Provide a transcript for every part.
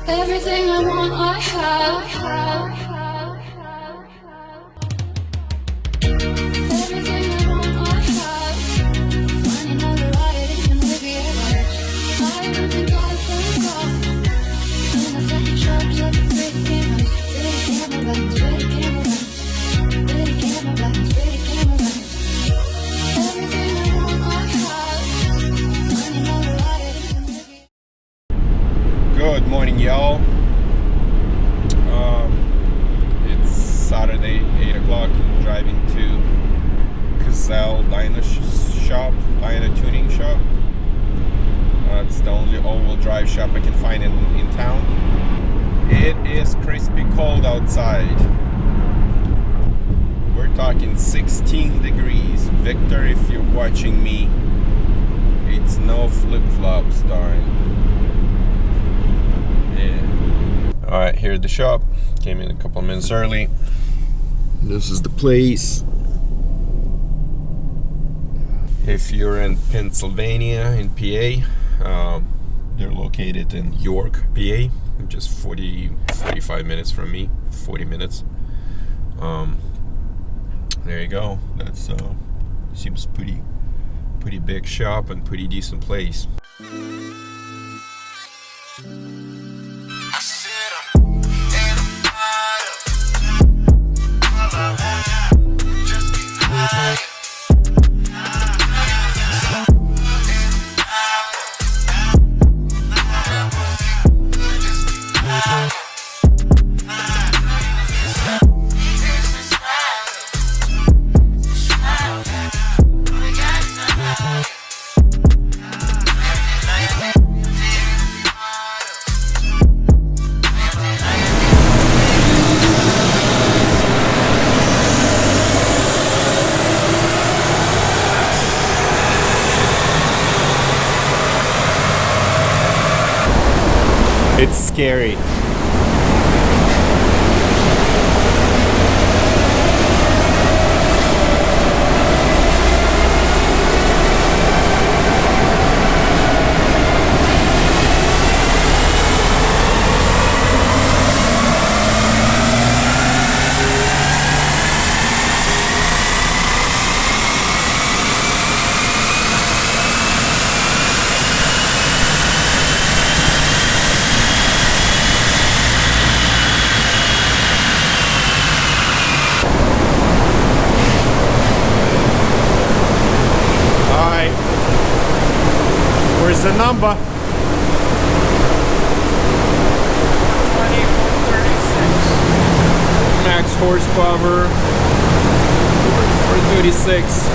Everything I want, I have. Everything I want, I have. Finding all the right, it can live here. I don't think I can go. In the second shops of the pretty cameras, pretty camera runs, pretty camera runs, pretty camera runs, pretty camera runs. Everything I want, I have. Finding all the right, it can live here. Good morning, y'all. It's Saturday, 8 o'clock. Driving to DYNO shop, DYNO tuning shop. It's the only all-wheel drive shop I can find in town. It is crispy cold outside. We're talking 16 degrees. Victor, if you're watching me, it's no flip-flops, darn. Alright, here's the shop. Came in a couple of minutes early. This is the place. If you're in Pennsylvania, in PA, they're located in York, PA. Just 45 minutes from me. 40 minutes. There you go. That's seems pretty big shop and pretty decent place. It's scary. Where's the number? 2436. Max horsepower 436.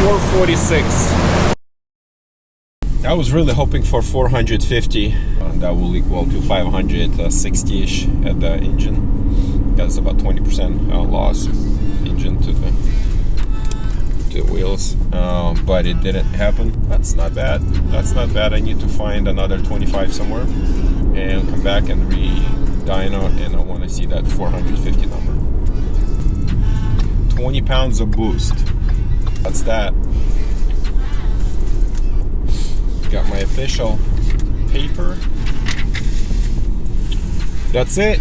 446. I was really hoping for 450. That will equal to 560-ish at the engine. That's about 20% loss engine to the wheels, but it didn't happen. That's not bad. That's not bad. I need to find another 25 somewhere and come back and re-dyno, and I want to see that 450 number. 20 pounds of boost. That's that. Got my official paper. That's it.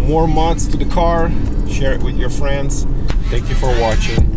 More mods to the car. Share it with your friends. Thank you for watching.